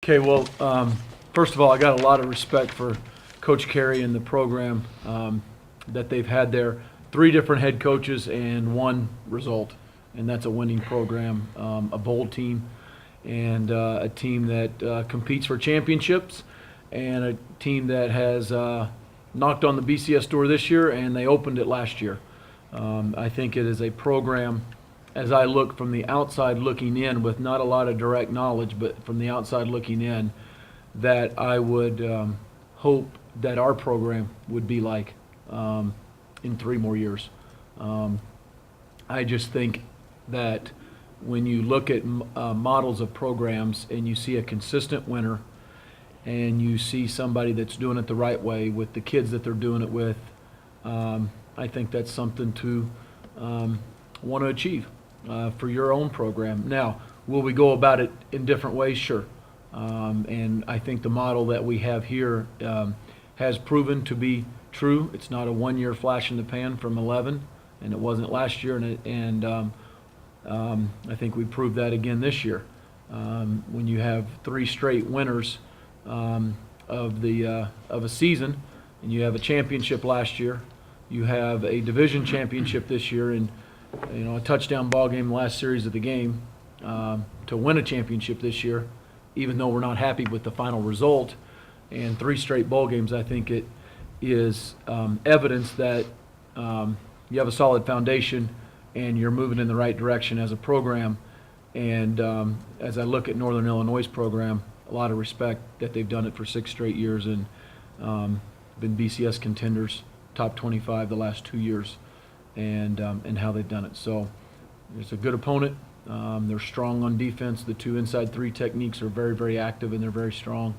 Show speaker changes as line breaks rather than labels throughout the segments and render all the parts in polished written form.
Okay, well, first of all, I got a lot of respect for Coach Carey and the program that they've had there. 3 different head coaches and 1 result, and that's a winning program, a bowl team, and a team that competes for championships, and a team that has knocked on the BCS door this year, and they opened it last year. I think it is a program, as I look from the outside looking in with not a lot of direct knowledge, but from the outside looking in, that I would hope that our program would be like in 3 more years. I just think that when you look at models of programs and you see a consistent winner and you see somebody that's doing it the right way with the kids that they're doing it with, I think that's something to want to achieve for your own program. Now, will we go about it in different ways? Sure. And I think the model that we have here has proven to be true. It's not a 1-year flash in the pan from 11, and it wasn't last year, and I think we proved that again this year. When you have 3 straight winners of a season, and you have a championship last year, you have a division championship this year, and a touchdown ball game last series of the game to win a championship this year, even though we're not happy with the final result, and 3 straight bowl games. I think it is evidence that you have a solid foundation and you're moving in the right direction as a program. And as I look at Northern Illinois' program, a lot of respect that they've done it for 6 straight years and been BCS contenders, top 25 the last 2 years, and how they've done it. So it's a good opponent. They're strong on defense. The 2 inside 3 techniques are very, very active, and they're very strong.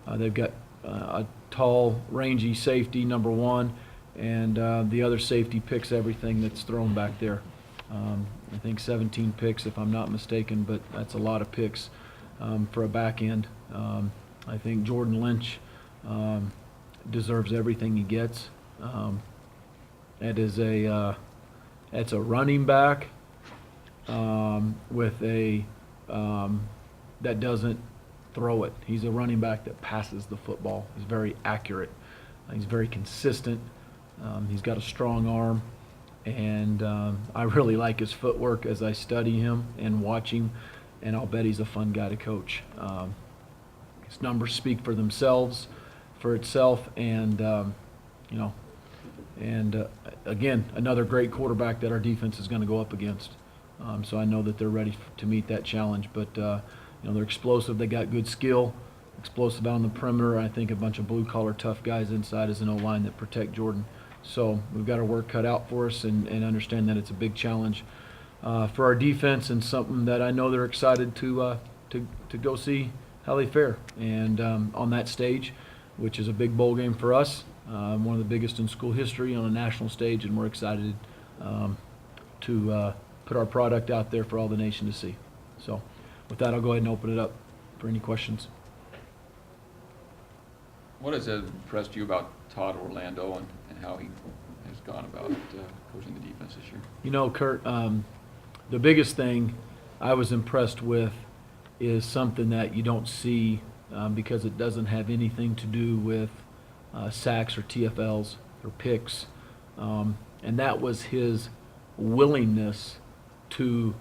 They've got a tall, rangy safety, number 1, and the other safety picks everything that's thrown back there. I think 17 picks, if I'm not mistaken, but that's a lot of picks for a back end. I think Jordan Lynch deserves everything he gets. It's a running back with a that doesn't throw it. He's a running back that passes the football. He's very accurate. He's very consistent. He's got a strong arm, and I really like his footwork as I study him and watch him, and I'll bet he's a fun guy to coach. His numbers speak for themselves, for itself, and again, another great quarterback that our defense is going to go up against. So I know that they're ready to meet that challenge. But they're explosive. They got good skill, explosive out on the perimeter. I think a bunch of blue-collar tough guys inside as an O-line that protect Jordan. So we've got our work cut out for us, and understand that it's a big challenge for our defense, and something that I know they're excited to go see how they fare. And on that stage, which is a big bowl game for us, one of the biggest in school history on a national stage, and we're excited to put our product out there for all the nation to see. So with that, I'll go ahead and open it up for any questions.
What has impressed you about Todd Orlando and how he has gone about coaching the defense this year?
Kurt, the biggest thing I was impressed with is something that you don't see because it doesn't have anything to do with sacks or TFLs or picks, and that was his willingness to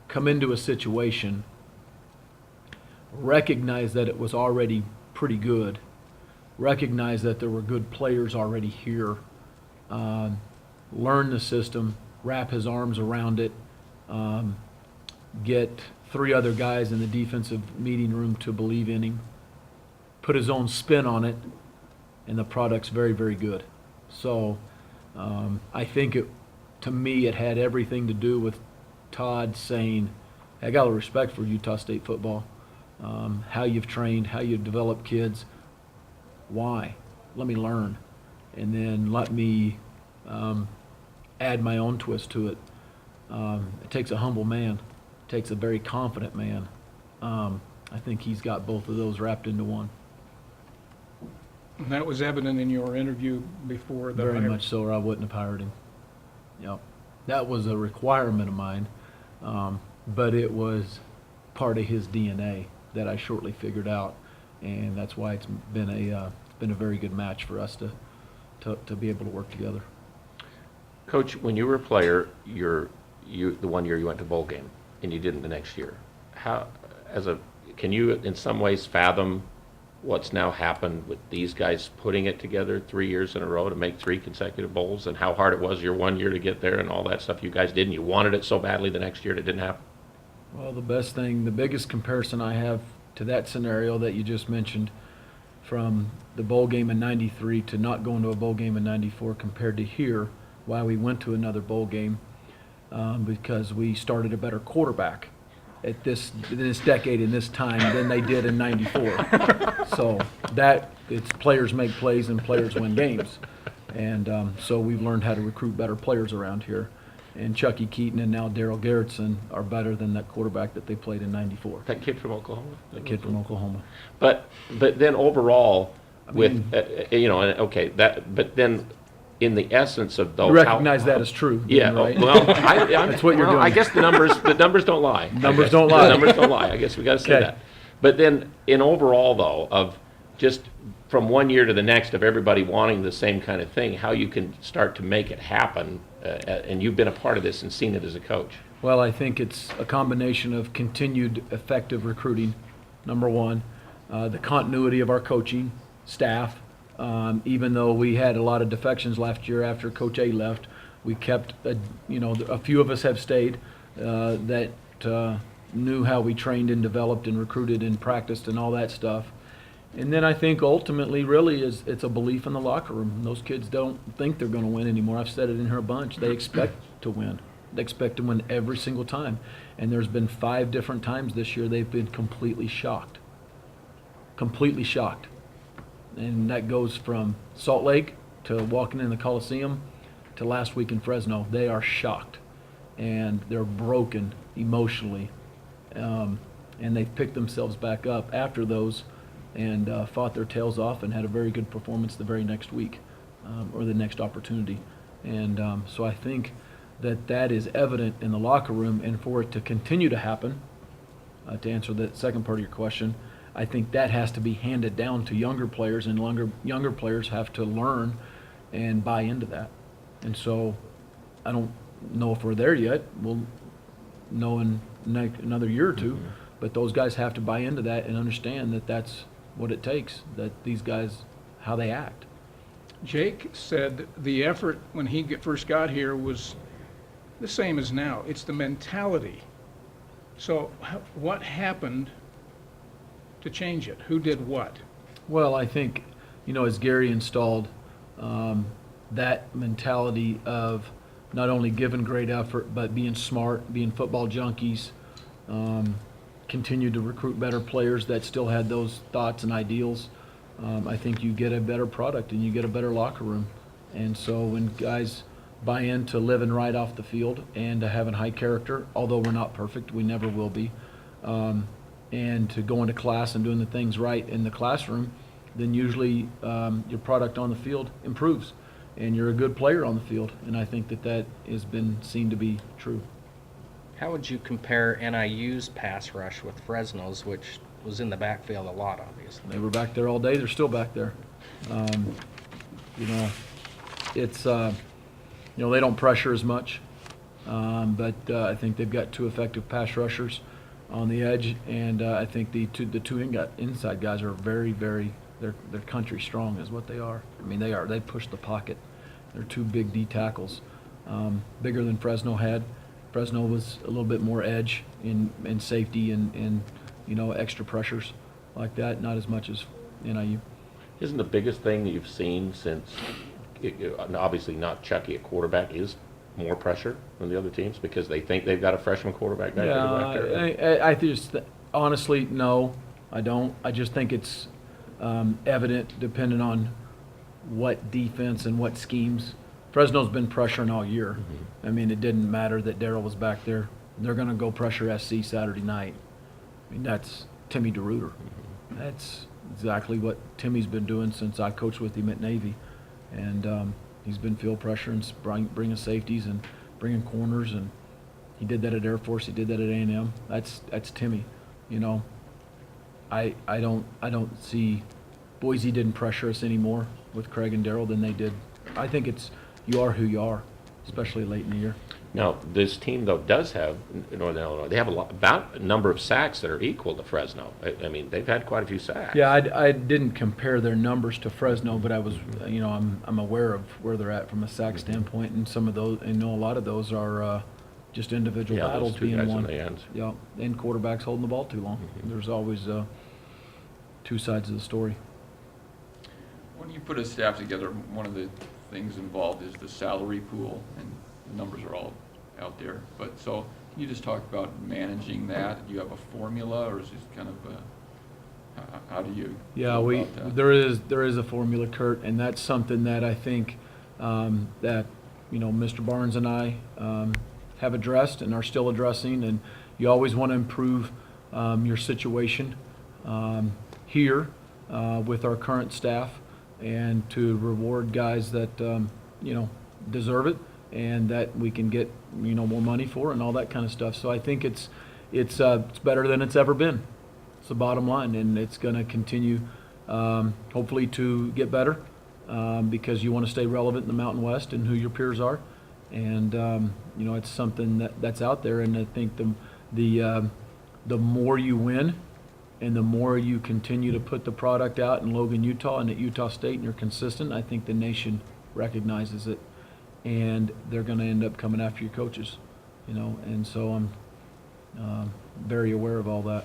come into a situation, recognize that it was already pretty good, recognize that there were good players already here, learn the system, wrap his arms around it, get 3 other guys in the defensive meeting room to believe in him, put his own spin on it, and the product's very, very good. So I think to me, it had everything to do with Todd saying, I got a lot of respect for Utah State football, how you've trained, how you've developed kids. Why? Let me learn, and then let me add my own twist to it. It takes a humble man. It takes a very confident man. I think he's got both of those wrapped into one.
And that was evident in your interview before the
Very
hire.
much so, or I wouldn't have hired him. Yep. That was a requirement of mine, but it was part of his DNA that I shortly figured out. and that's why it's been a very good match for us to be able to work together.
Coach, when you were a player, the one year you went to bowl game, and you didn't the next year. Can you in some ways fathom what's now happened with these guys putting it together 3 years in a row to make 3 consecutive bowls, and how hard it was your one year to get there and all that stuff you guys did, and you wanted it so badly the next year and it didn't happen?
Well, the biggest comparison I have to that scenario that you just mentioned, from the bowl game in '93 to not going to a bowl game in '94 compared to here, why we went to another bowl game, because we started a better quarterback at this decade in this time than they did in '94. So it's players make plays and players win games. And so we've learned how to recruit better players around here. And Chucky Keaton and now Darryl Garrettson are better than that quarterback that they played in '94.
That kid from Oklahoma?
That kid from Oklahoma.
But then overall,
mean-
but then in the essence of those.
You recognize that as true, then,
Yeah,
right?
that's
what you're doing.
I guess the numbers don't lie.
Numbers don't lie.
The numbers don't lie. I guess we got to say
Okay.
that. But then in overall though, of just from one year to the next of everybody wanting the same kind of thing, how you can start to make it happen, and you've been a part of this and seen it as a coach.
Well, I think it's a combination of continued effective recruiting, number one, the continuity of our coaching staff. Even though we had a lot of defections last year after Coach A left, we kept, a few of us have stayed that knew how we trained and developed and recruited and practiced and all that stuff. And then I think ultimately really it's a belief in the locker room. Those kids don't think they're going to win anymore. I've said it in here a bunch. They expect to win. They expect to win every single time. And there's been 5 different times this year they've been completely shocked. Completely shocked. And that goes from Salt Lake to walking in the Coliseum to last week in Fresno. They are shocked. And they're broken emotionally. And they've picked themselves back up after those and fought their tails off and had a very good performance the very next week or the next opportunity. And so I think that is evident in the locker room, and for it to continue to happen, to answer the second part of your question, I think that has to be handed down to younger players, and younger players have to learn and buy into that. And so I don't know if we're there yet. We'll know in another year or two, but those guys have to buy into that and understand that that's what it takes, that these guys, how they act.
Jake said the effort when he first got here was the same as now. It's the mentality. So what happened to change it? Who did what?
Well, I think, as Gary installed that mentality of not only giving great effort, but being smart, being football junkies, continued to recruit better players that still had those thoughts and ideals, I think you get a better product and you get a better locker room. And so when guys buy into living right off the field and to having high character, although we're not perfect, we never will be, and to go into class and doing the things right in the classroom, then usually your product on the field improves and you're a good player on the field. And I think that has been seen to be true.
How would you compare NIU's pass rush with Fresno's, which was in the backfield a lot, obviously?
They were back there all day. They're still back there. It's, they don't pressure as much, but I think they've got 2 effective pass rushers on the edge, and I think the two inside guys are very, very, they're country strong is what they are. I mean, they push the pocket. They're 2 big D tackles, bigger than Fresno had. Fresno was a little bit more edge in safety and extra pressures like that, not as much as NIU.
Isn't the biggest thing that you've seen since, obviously not Chucky at quarterback, is more pressure than the other teams because they think they've got a freshman quarterback back there?
I just honestly, no, I don't. I just think it's evident depending on what defense and what schemes. Fresno's been pressuring all year. I mean, it didn't matter that Darryl was back there. They're going to go pressure SC Saturday night. I mean, that's Timmy DeRuiter. That's exactly what Timmy's been doing since I coached with him at Navy. And he's been field pressure and bringing safeties and bringing corners. And he did that at Air Force. He did that at A&M. That's Timmy, I don't see, Boise didn't pressure us any more with Craig and Darrell than they did. I think it's, you are who you are, especially late in the year.
Now, this team, though, does have, Northern Illinois, they have about a number of sacks that are equal to Fresno. I mean, they've had quite a few sacks.
Yeah, I didn't compare their numbers to Fresno, but I was, I'm aware of where they're at from a sack standpoint, and some of those, a lot of those are just individual
Yeah,
battles
those two
being
guys on
won.
the ends.
Yeah, and quarterbacks holding the ball too long. There's always two sides of the story.
When you put a staff together, one of the things involved is the salary pool, and the numbers are all out there. But so, can you just talk about managing that? Do you have a formula, or is it kind of how do you?
Yeah,
feel about that?
there is a formula, Kurt, and that's something that I think that Mr. Barnes and I have addressed and are still addressing. And you always want to improve your situation here with our current staff, and to reward guys that deserve it, and that we can get more money for, and all that kind of stuff. So I think it's better than it's ever been. It's the bottom line, and it's going to continue hopefully to get better because you want to stay relevant in the Mountain West and who your peers are, and it's something that's out there. And I think the more you win, and the more you continue to put the product out in Logan, Utah, and at Utah State, and you're consistent, I think the nation recognizes it, and they're going to end up coming after your coaches, and so I'm very aware of all that.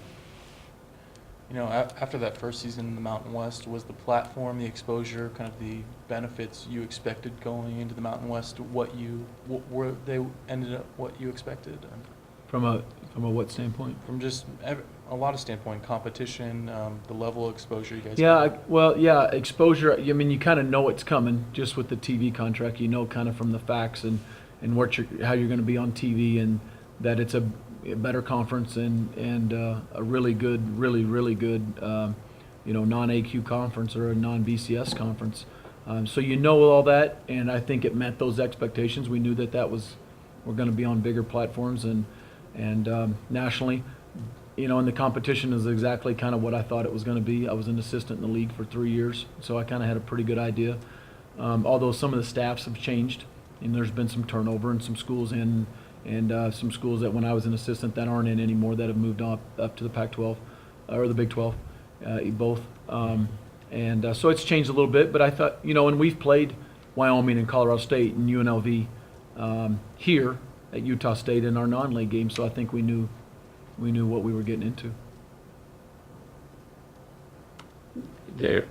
After that first season in the Mountain West, was the platform, the exposure, kind of the benefits you expected going into the Mountain West, were they ended up what you expected?
From a what standpoint?
From just a lot of standpoint, competition, the level of exposure you guys
Yeah, exposure. I mean, you kind of know it's coming just with the TV contract. Kind of from the facts and how you're going to be on TV, and that it's a better conference and a really good, really good, non-AQ conference or a non-BCS conference. So all that, and I think it met those expectations. We knew we're going to be on bigger platforms and nationally. And the competition is exactly kind of what I thought it was going to be. I was an assistant in the league for 3 years, so I kind of had a pretty good idea. Although some of the staffs have changed, and there's been some turnover in some schools and some schools that when I was an assistant that aren't in anymore, that have moved up to the Pac-12 or the Big 12, both. So it's changed a little bit, but I thought, and we've played Wyoming and Colorado State and UNLV here at Utah State in our non-league games, so I think we knew what we were getting into.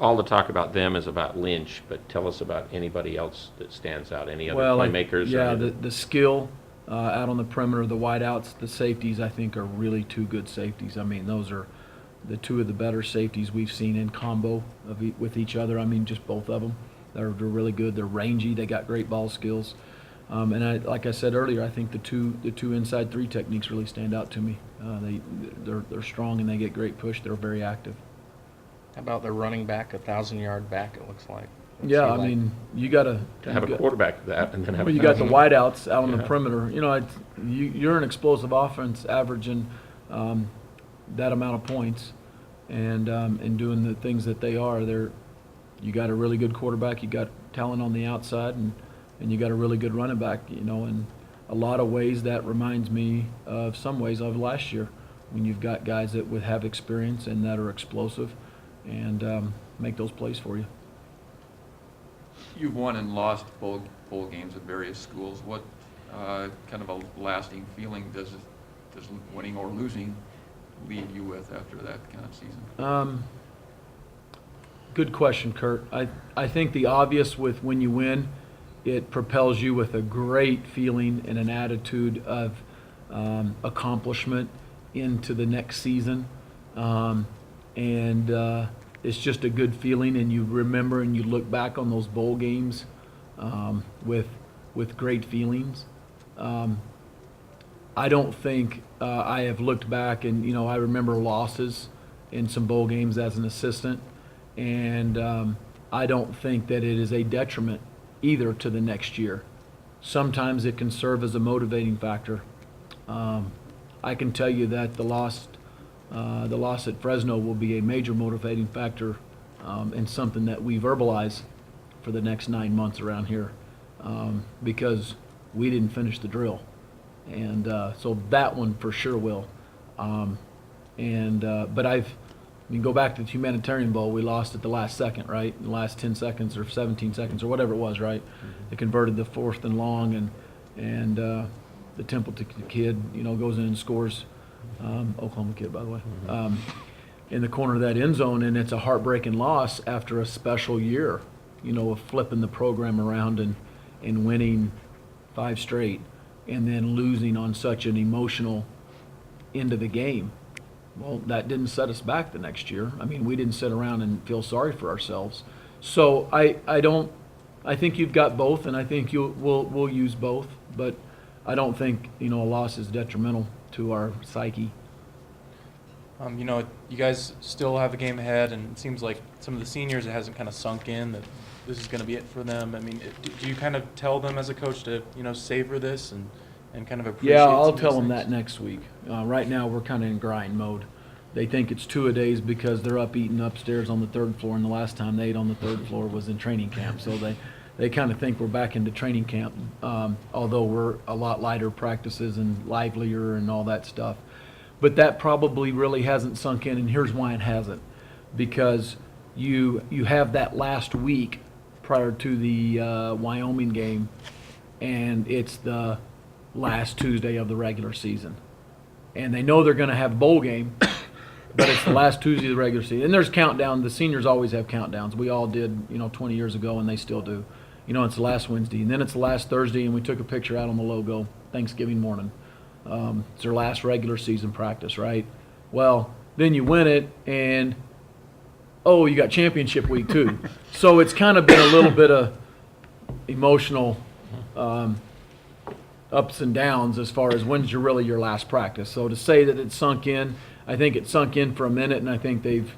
All the talk about them is about Lynch, but tell us about anybody else that stands out, any other playmakers?
Yeah, the skill out on the perimeter, the wideouts, the safeties, I think are really two good safeties. I mean, those are the two of the better safeties we've seen in combo with each other. I mean, just both of them. They're really good. They're rangy. They got great ball skills. And like I said earlier, I think the two inside three techniques really stand out to me. They're strong and they get great push. They're very active.
How about the running back, 1,000-yard back, it looks like?
Yeah, I mean, you got to
have a quarterback of that, and then have.
Well, you got the wideouts out on the
Yeah.
perimeter. You're an explosive offense, averaging that amount of points, and doing the things that they are. You got a really good quarterback. You got talent on the outside, and you got a really good running back. In a lot of ways that reminds me of some ways of last year, when you've got guys that would have experience and that are explosive, and make those plays for you.
You've won and lost bowl games at various schools. What kind of a lasting feeling does winning or losing leave you with after that kind of season?
Good question, Kurt. I think the obvious with when you win, it propels you with a great feeling and an attitude of accomplishment into the next season. It's just a good feeling, and you remember and you look back on those bowl games with great feelings. I don't think I have looked back and, I remember losses in some bowl games as an assistant, and I don't think that it is a detriment either to the next year. Sometimes it can serve as a motivating factor. I can tell you that the lost the loss at Fresno will be a major motivating factor and something that we verbalize for the next 9 months around here because we didn't finish the drill. And so that one for sure will. But you can go back to the Humanitarian Bowl. We lost at the last second, right? The last 10 seconds or 17 seconds or whatever it was, right? They converted the 4th and long, and the Templeton kid, goes in and scores. Oklahoma kid, by the way. In the corner of that end zone, and it's a heartbreaking loss after a special year, of flipping the program around and winning 5 straight, and then losing on such an emotional end of the game. Well, that didn't set us back the next year. I mean, we didn't sit around and feel sorry for ourselves. So I think you've got both, and I think we'll use both, but I don't think, a loss is detrimental to our psyche.
You guys still have a game ahead, and it seems like some of the seniors, it hasn't kind of sunk in that this is going to be it for them. I mean, do you kind of tell them as a coach to, savor this and kind of appreciate
Yeah,
some
I'll
of these
tell them
things?
that next week. Right now, we're kind of in grind mode. They think it's 2-a-days because they're up eating upstairs on the 3rd floor, and the last time they ate on the 3rd floor was in training camp. So they kind of think we're back into training camp, although we're a lot lighter practices and livelier and all that stuff. But that probably really hasn't sunk in, and here's why it hasn't. Because you have that last week prior to the Wyoming game, and it's the last Tuesday of the regular season. And they know they're going to have a bowl game, but it's the last Tuesday of the regular season. And there's countdown. The seniors always have countdowns. We all did, 20 years ago, and they still do. It's the last Wednesday. And then it's the last Thursday, and we took a picture out on the logo Thanksgiving morning. It's their last regular season practice, right? Well, then you win it, and, you got championship week too. So it's kind of been a little bit of emotional ups and downs as far as when's your last practice. So to say that it sunk in, I think it sunk in for a minute, and I think they've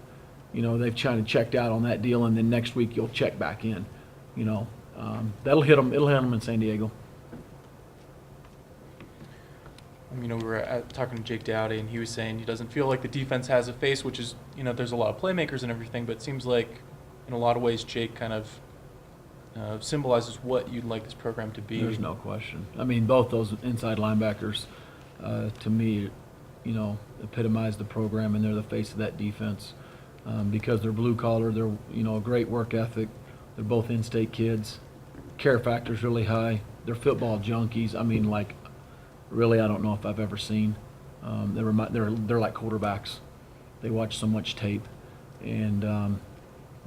kind of checked out on that deal, and then next week you'll check back in. That'll hit them. It'll hit them in San Diego.
We were talking to Jake Doughty, and he was saying he doesn't feel like the defense has a face, which is, there's a lot of playmakers and everything, but it seems like in a lot of ways Jake kind of symbolizes what you'd like this program to be.
There's no question. I mean, both those inside linebackers, to me, epitomize the program, and they're the face of that defense because they're blue collar. They're a great work ethic. They're both in-state kids. Care factor's really high. They're football junkies. I mean, like, really, I don't know if I've ever seen. They're like quarterbacks. They watch so much tape, and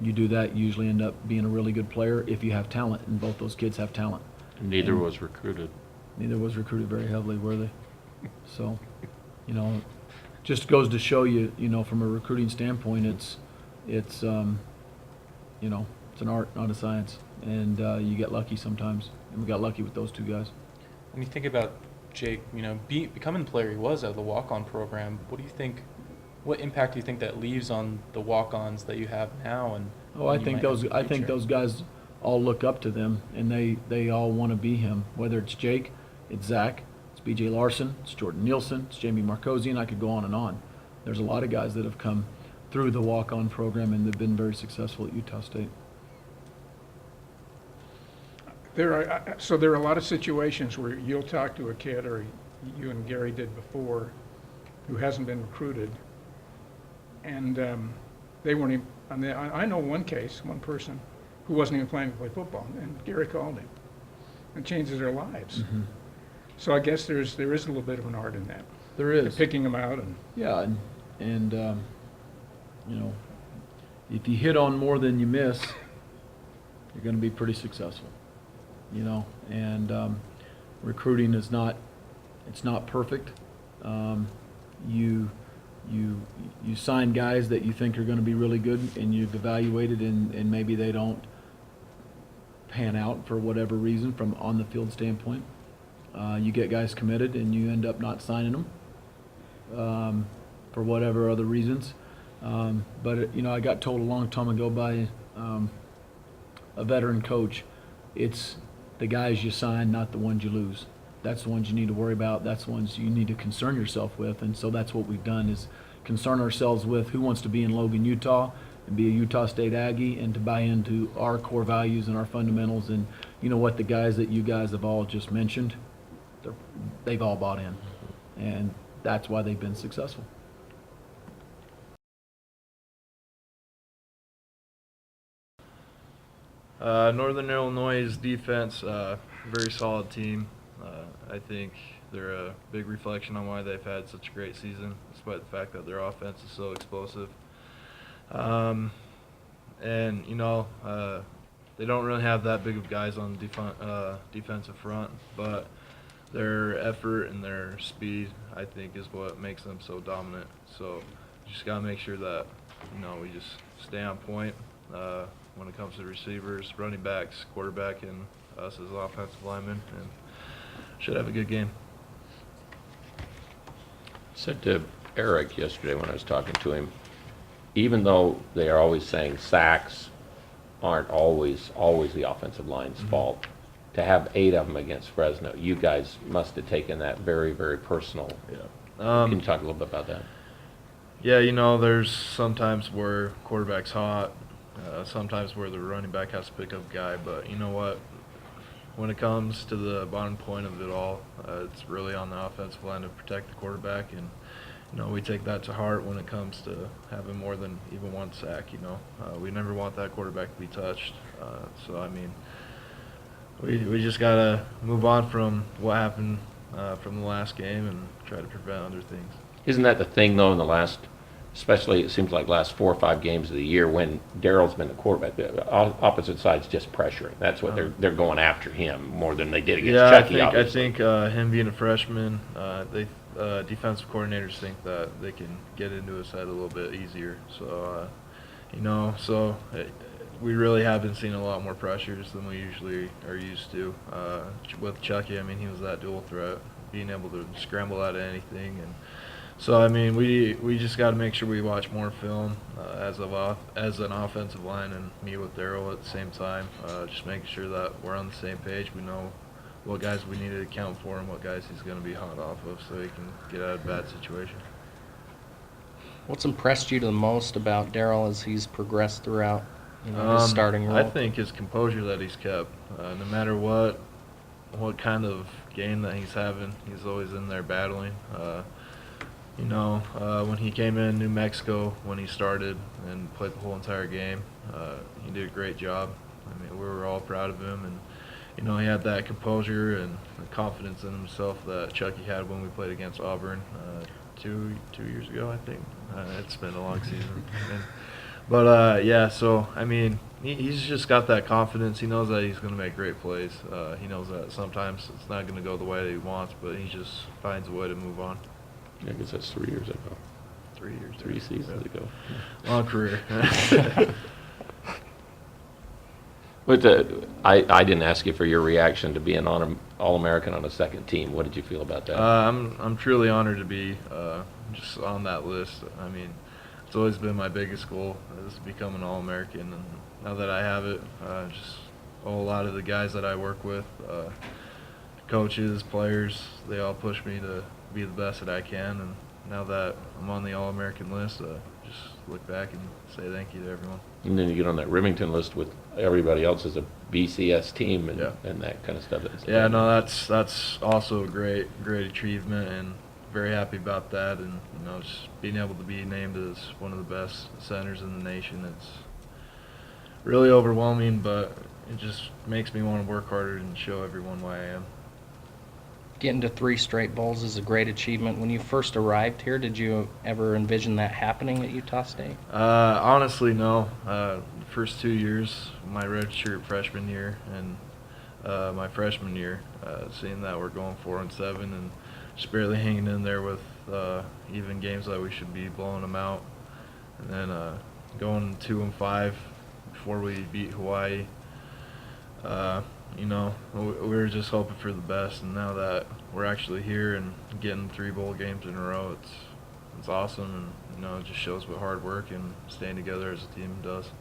you do that, you usually end up being a really good player if you have talent, and both those kids have talent.
Neither was recruited.
Neither was recruited very heavily, were they? So, just goes to show you, from a recruiting standpoint, it's an art, not a science, and you get lucky sometimes, and we got lucky with those two guys.
When you think about Jake, becoming the player he was out of the walk-on program, what impact do you think that leaves on the walk-ons that you have now? And
I think those guys all look up to them, and they all want to be him. Whether it's Jake, it's Zach, it's B.J. Larsen, it's Jordan Nielsen, it's Jamie Marcosian. I could go on and on. There's a lot of guys that have come through the walk-on program, and they've been very successful at Utah State.
There are a lot of situations where you'll talk to a kid, or you and Gary did before, who hasn't been recruited, and they weren't even, I know one person who wasn't even planning to play football, and Gary called him and changes their lives.
Mm-hmm.
So I guess there is a little bit of an art in that.
There is.
Picking them out. And
Yeah, and if you hit on more than you miss, you're going to be pretty successful. And recruiting is not perfect. You sign guys that you think are going to be really good, and you've evaluated, and maybe they don't pan out for whatever reason from on the field standpoint. You get guys committed, and you end up not signing them for whatever other reasons. But I got told a long time ago by a veteran coach, it's the guys you sign, not the ones you lose. That's the ones you need to worry about. That's the ones you need to concern yourself with. And so that's what we've done is, concern ourselves with who wants to be in Logan, Utah, and be a Utah State Aggie, and to buy into our core values and our fundamentals. And you know what, the guys that you guys have all just mentioned, they've all bought in, and that's why they've been successful.
Northern Illinois' defense, very solid team. I think they're a big reflection on why they've had such a great season, despite the fact that their offense is so explosive. And you know, they don't really have that big of guys on the defensive front, but their effort and their speed, I think, is what makes them so dominant. So you just gotta make sure that, you know, we just stay on point when it comes to receivers, running backs, quarterback, and us as offensive linemen, and should have a good game.
Said to Eric yesterday when I was talking to him, even though they are always saying sacks aren't always the offensive line's fault, to have 8 of them against Fresno, you guys must have taken that very, very personal.
Yeah.
Can you talk a little bit about that?
Yeah, you know, there's sometimes where quarterback's hot, sometimes where the running back has to pick up a guy, but you know what? When it comes to the bottom point of it all, it's really on the offensive line to protect the quarterback, and you know, we take that to heart when it comes to having more than even one sack. You know, we never want that quarterback to be touched. So I mean, we just gotta move on from what happened from the last game and try to prevent other things.
Isn't that the thing, though, in the last, especially it seems like last 4 or 5 games of the year when Daryl's been the quarterback, the opposite side's just pressuring. That's what they're going after him more than they did against Chucky.
I think him being a freshman, they defensive coordinators think that they can get into his head a little bit easier. So you know, we really have been seeing a lot more pressures than we usually are used to. With Chucky, I mean, he was that dual threat, being able to scramble out of anything. And so, I mean, we just got to make sure we watch more film as an offensive line, and meet with Daryl at the same time, just making sure that we're on the same page. We know what guys we need to account for and what guys he's going to be hot off of so he can get out of a bad situation.
What's impressed you the most about Daryl as he's progressed throughout, you know, his starting role?
I think his composure that he's kept, no matter what kind of game that he's having, he's always in there battling. You know, when he came in New Mexico, when he started and played the whole entire game, he did a great job. I mean, we were all proud of him, and you know, he had that composure and the confidence in himself that Chucky had when we played against Auburn 2 years ago, I think. It's been a long season. But yeah, so I mean, he's just got that confidence. He knows that he's going to make great plays. He knows that sometimes it's not going to go the way that he wants, but he just finds a way to move on.
Yeah, I guess that's 3 years ago.
3 years.
3 seasons ago.
Long career.
But I didn't ask you for your reaction to being All-American on a second team. What did you feel about that?
I'm truly honored to be just on that list. I mean, it's always been my biggest goal is to become an All-American, and now that I have it, just a lot of the guys that I work with, coaches, players, they all push me to be the best that I can, and now that I'm on the All-American list, just look back and say thank you to everyone.
And then you get on that Remington list with everybody else as a BCS team and,
Yeah.
and that kind of stuff.
Yeah, no, that's also a great achievement, and very happy about that. And you know, just being able to be named as one of the best centers in the nation, it's really overwhelming, but it just makes me want to work harder and show everyone why I am.
Getting to 3 straight bowls is a great achievement. When you first arrived here, did you ever envision that happening at Utah State?
Honestly, no. The first 2 years, my redshirt freshman year and my freshman year, seeing that we're going 4-7 and just barely hanging in there with even games that we should be blowing them out, and then going 2-5 before we beat Hawaii. You know, we were just hoping for the best, and now that we're actually here and getting 3 bowl games in a row, it's awesome, and you know, it just shows what hard work and staying together as a team does.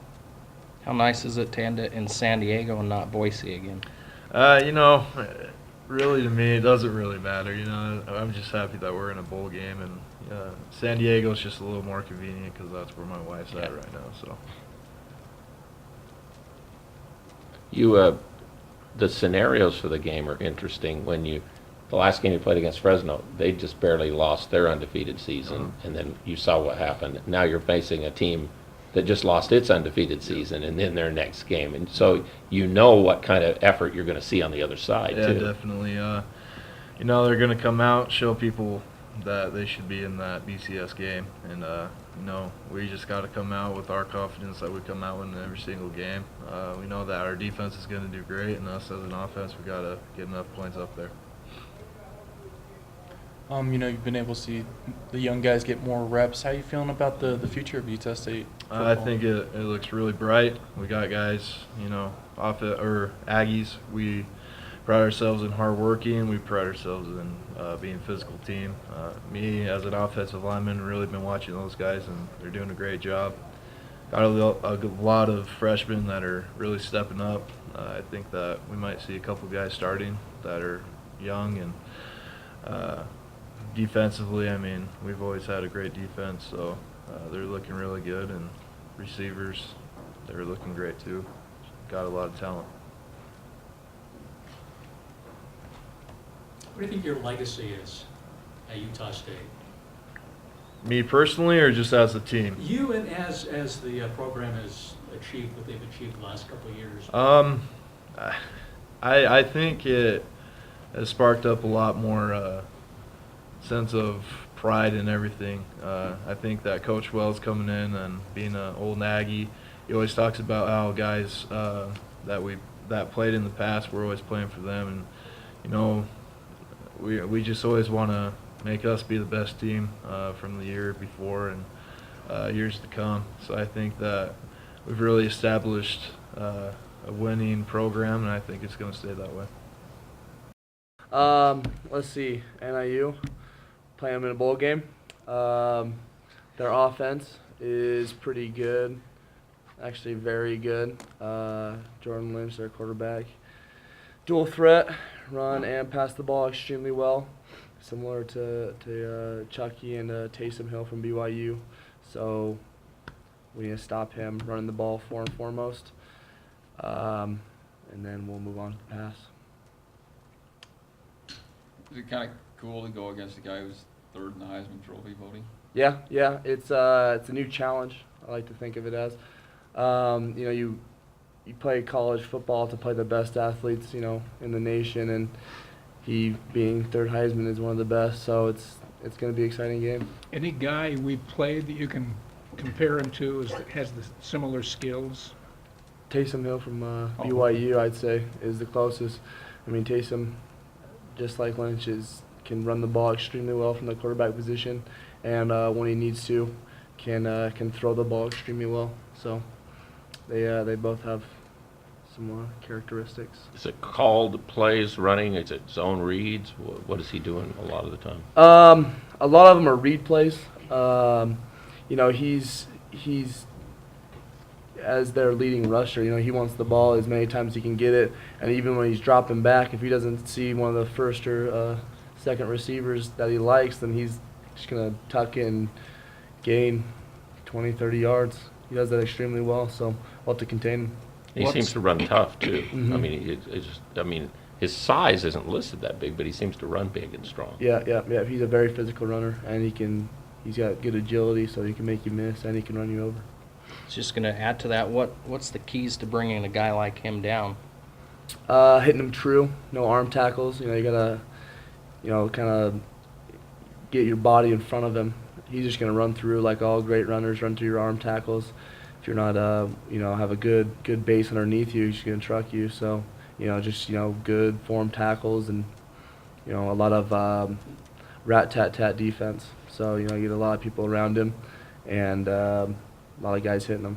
How nice is it to end it in San Diego and not Boise again?
You know, really to me, it doesn't really matter. You know, I'm just happy that we're in a bowl game, and San Diego's just a little more convenient because that's where my wife's at right now. So
The scenarios for the game are interesting. The last game you played against Fresno, they just barely lost their undefeated season, and then you saw what happened. Now you're facing a team that just lost its undefeated season, and then their next game, and so you know what kind of effort you're going to see on the other side
yeah,
too.
definitely. They're going to come out, show people that they should be in that BCS game, and we just got to come out with our confidence that we come out in every single game. We know that our defense is going to do great, and us as an offense, we got to get enough points up there.
You've been able to see the young guys get more reps. How are you feeling about the future of Utah State football?
I think it looks really bright. We got guys, Aggies. We pride ourselves in hard working. We pride ourselves in being a physical team. Me, as an offensive lineman, really been watching those guys, and they're doing a great job. Got a lot of freshmen that are really stepping up. I think that we might see a couple guys starting that are young, and defensively, we've always had a great defense, so they're looking really good, and receivers, they're looking great too. Got a lot of talent.
What do you think your legacy is at Utah State?
Me personally, or just as a team?
You and as the program has achieved what they've achieved the last couple of years.
I think it has sparked up a lot more sense of pride and everything. I think that Coach Wells coming in and being an old Aggie, he always talks about how guys that played in the past, we're always playing for them, and we just always want to make us be the best team from the year before and years to come. So I think that we've really established a winning program, and I think it's going to stay that way.
Let's see, NIU, playing them in a bowl game. Their offense is pretty good, actually very good. Jordan Lynch, their quarterback, dual threat, run and pass the ball extremely well, similar to Chucky and Taysom Hill from BYU. So we need to stop him running the ball foremost, and then we'll move on to the pass.
Is it kind of cool to go against a guy who's third in the Heisman Trophy voting?
Yeah, it's a new challenge. I like to think of it as, you play college football to play the best athletes, in the nation, and he being third Heisman is one of the best. So it's going to be an exciting game.
Any guy we played that you can compare him to has the similar skills?
Taysom Hill from BYU, I'd say, is the closest. Taysom, just like Lynch, can run the ball extremely well from the quarterback position, and when he needs to, can throw the ball extremely well. So they both have some characteristics.
Is it called plays running? Is it zone reads? What is he doing a lot of the time?
A lot of them are read plays. He's as their leading rusher. He wants the ball as many times as he can get it, and even when he's dropping back, if he doesn't see one of the first or second receivers that he likes, then he's just going to tuck it and gain 20, 30 yards. He does that extremely well, so we'll have to contain him.
He seems to run tough too.
Mhm.
His size isn't listed that big, but he seems to run big and strong.
Yeah. He's a very physical runner, and he's got good agility, so he can make you miss and he can run you over.
Just going to add to that, what's the keys to bringing a guy like him down?
Hitting him true, no arm tackles. You gotta, kind of get your body in front of him. He's just gonna run through like all great runners, run through your arm tackles. If you're not, have a good base underneath you, he's just gonna truck you. So, good form tackles and, a lot of rat-tat-tat defense. So, get a lot of people around him and a lot of guys hitting him.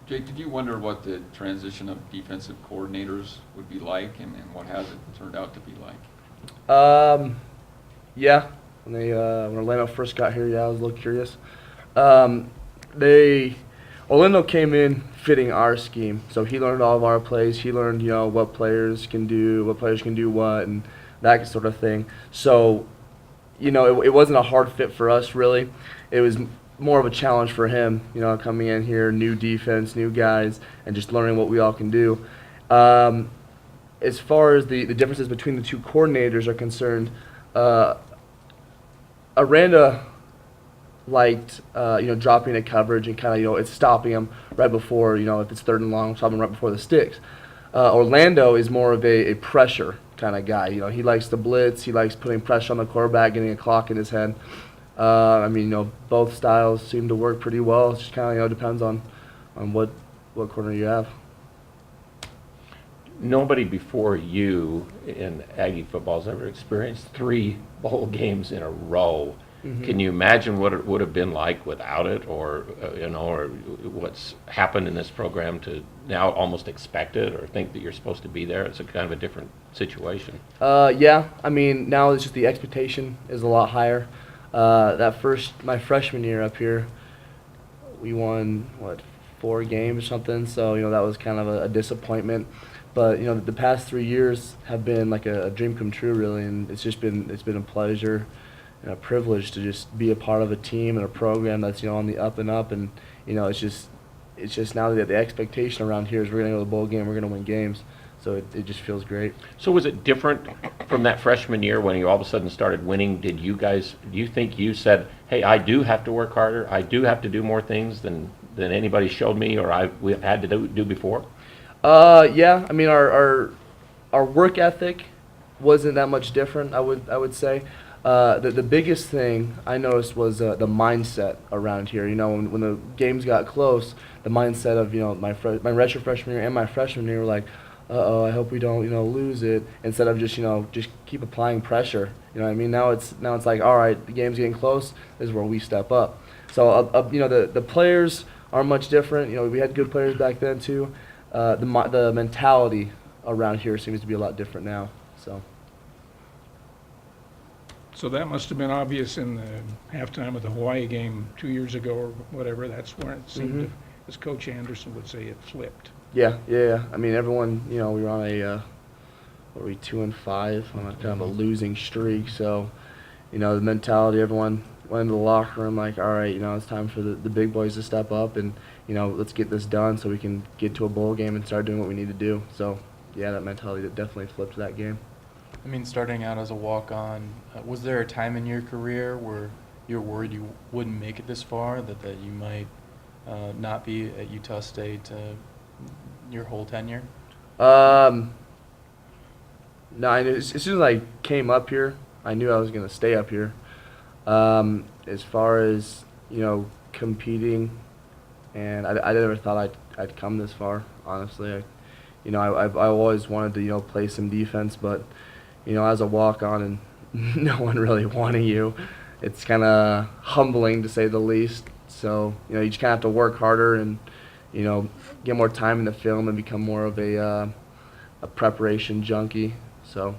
Jake, did you wonder what the transition of defensive coordinators would be like, and what has it turned out to be like?
Yeah. When Orlando first got here, I was a little curious. Orlando came in fitting our scheme, so he learned all of our plays. He learned, what players can do what, and that sort of thing. So, it wasn't a hard fit for us, really. It was more of a challenge for him, coming in here, new defense, new guys, and just learning what we all can do. As far as the differences between the two coordinators are concerned, Aranda liked, dropping a coverage and kind of, it's stopping him right before, if it's 3rd and long, stopping right before the sticks. Orlando is more of a pressure kind of guy. He likes the blitz. He likes putting pressure on the quarterback, getting a clock in his head. Both styles seem to work pretty well. It just kind of, depends on what corner you have.
Nobody before you in Aggie football has ever experienced 3 bowl games in a row. Can you imagine what it would have been like without it, or or what's happened in this program to now almost expect it or think that you're supposed to be there? It's a kind of a different situation.
Yeah. Now it's just the expectation is a lot higher. My freshman year up here, we won 4 games or something. So that was kind of a disappointment. But the past 3 years have been like a dream come true, really, and it's been a pleasure and a privilege to just be a part of a team and a program that's on the up and up. And it's just now that the expectation around here is we're gonna go to the bowl game, we're gonna win games. So it just feels great.
So was it different from that freshman year when you all of a sudden started winning? Do you think you said, hey, I do have to work harder, I do have to do more things than anybody showed me or we had to do before?
Yeah. Our work ethic wasn't that much different, I would say. The biggest thing I noticed was the mindset around here. When the games got close, the mindset of my redshirt freshman year and my freshman year were like, I hope we don't lose it. Instead of just just keep applying pressure. Now it's like, all right, the game's getting close. This is where we step up. So the players are much different. We had good players back then too. The mentality around here seems to be a lot different now.
So that must have been obvious in the halftime of the Hawaii game 2 years ago or whatever. That's where it seemed to, as Coach Anderson would say, it flipped.
Yeah. Everyone, we were on a, 2-5 on a kind of a losing streak. So, the mentality, everyone went into the locker room like, all right, it's time for the big boys to step up and, let's get this done so we can get to a bowl game and start doing what we need to do. So, yeah, that mentality definitely flipped that game.
Starting out as a walk-on, was there a time in your career where you were worried you wouldn't make it this far, that you might not be at Utah State your whole tenure?
No, as soon as I came up here, I knew I was going to stay up here. As far as, competing, and I never thought I'd come this far, honestly. I've always wanted to, play some defense, but as a walk-on and no one really wanting you, it's kind of humbling to say the least. So, you just kind of have to work harder and, get more time in the film and become more of a preparation junkie. So,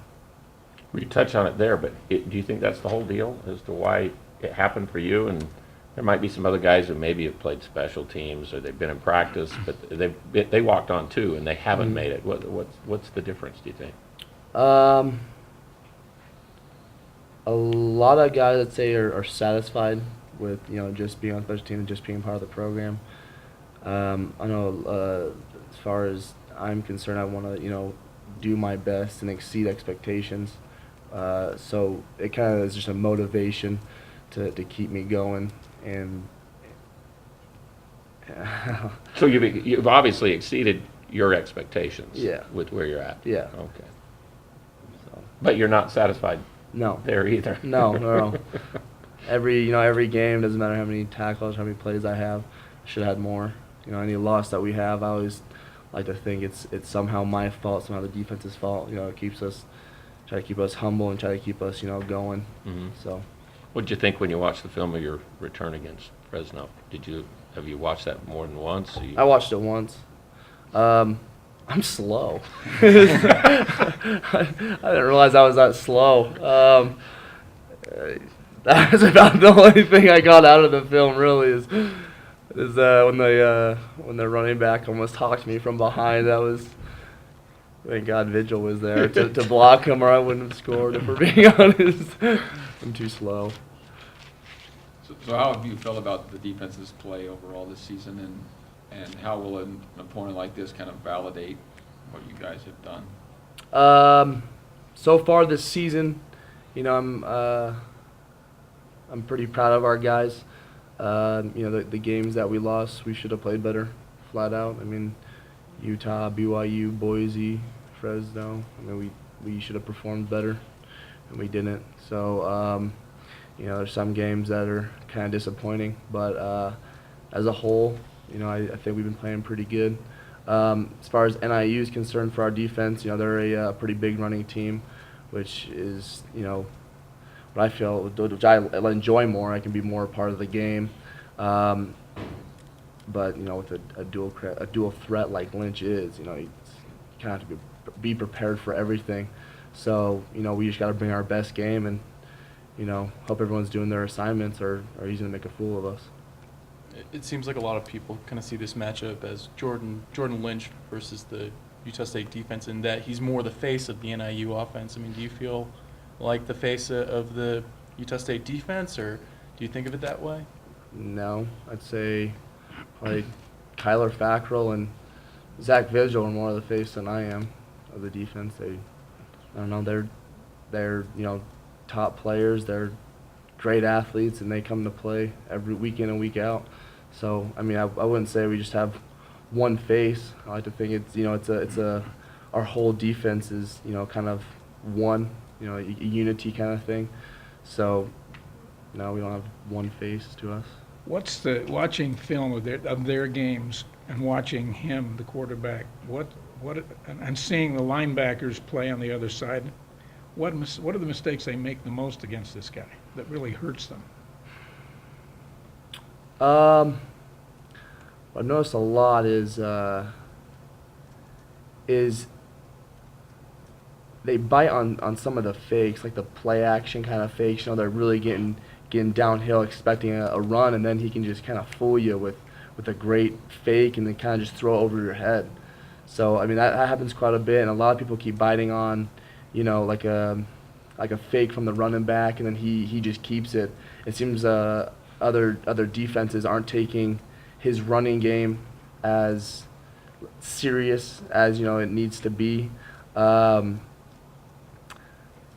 We touch on it there, but do you think that's the whole deal as to why it happened for you? And there might be some other guys who maybe have played special teams or they've been in practice, but they walked on too and they haven't made it. What's the difference, do you think?
A lot of guys, I'd say, are satisfied with just being on special teams and just being part of the program. I know as far as I'm concerned, I want to do my best and exceed expectations. So it kind of is just a motivation to keep me going. And
So you've obviously exceeded your expectations.
Yeah.
With where you're at.
Yeah.
Okay.
So,
But you're not satisfied
no.
there either.
No. Every game, doesn't matter how many tackles, how many plays I have, should have had more. Any loss that we have, I always like to think it's somehow my fault, somehow the defense's fault. It try to keep us humble and try to keep us, going.
Mhm.
So.
What did you think when you watched the film of your return against Fresno? Have you watched that more than once?
I watched it once. I'm slow. I didn't realize I was that slow. That was about the only thing I got out of the film, really, is when the running back almost talked me from behind. That Thank God Vigil was there to block him, or I wouldn't have scored. If we're being honest, I'm too slow.
So how have you felt about the defense's play overall this season, and how will an opponent like this kind of validate what you guys have done?
So far this season, you know, I'm pretty proud of our guys. You know, the games that we lost, we should have played better, flat out. I mean, Utah, BYU, Boise, Fresno. I mean, we should have performed better, and we didn't. So, you know, there's some games that are kind of disappointing, but as a whole, you know, I think we've been playing pretty good. As far as NIU is concerned for our defense, you know, they're a pretty big running team, which is, you know, what I feel, which I enjoy more. I can be more a part of the game. But, you know, with a dual threat like Lynch is, you know, you kind of have to be prepared for everything. So, you know, we just got to bring our best game and, you know, hope everyone's doing their assignments, or he's going to make a fool of us.
It seems like a lot of people kind of see this matchup as Jordan Lynch versus the Utah State defense, in that he's more the face of the NIU offense. I mean, do you feel like the face of the Utah State defense, or do you think of it that way?
No, I'd say probably Kyler Fackrell and Zach Vigil are more of the face than I am of the defense. I don't know, they're you know, top players. They're great athletes, and they come to play every week in and week out. So, I mean, I wouldn't say we just have one face. I like to think it's, you know, our whole defense is, you know, kind of one, you know, a unity kind of thing. So, no, we don't have one face to us.
What's watching film of their games and watching him, the quarterback, and seeing the linebackers play on the other side, what are the mistakes they make the most against this guy that really hurts them?
What I've noticed a lot is they bite on some of the fakes, like the play action kind of fakes. You know, they're really getting downhill, expecting a run, and then he can just kind of fool you with a great fake, and then kind of just throw it over your head. So, I mean, that happens quite a bit, and a lot of people keep biting on, you know, like a fake from the running back, and then he just keeps it. It seems other defenses aren't taking his running game as serious as, you know, it needs to be. And,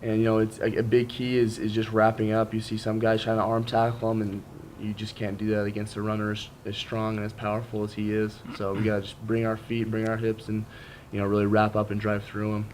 you know, it's a big key is just wrapping up. You see some guys trying to arm tackle him, and you just can't do that against a runner as strong and as powerful as he is. So we got to just bring our feet, bring our hips, and, you know, really wrap up and drive through him.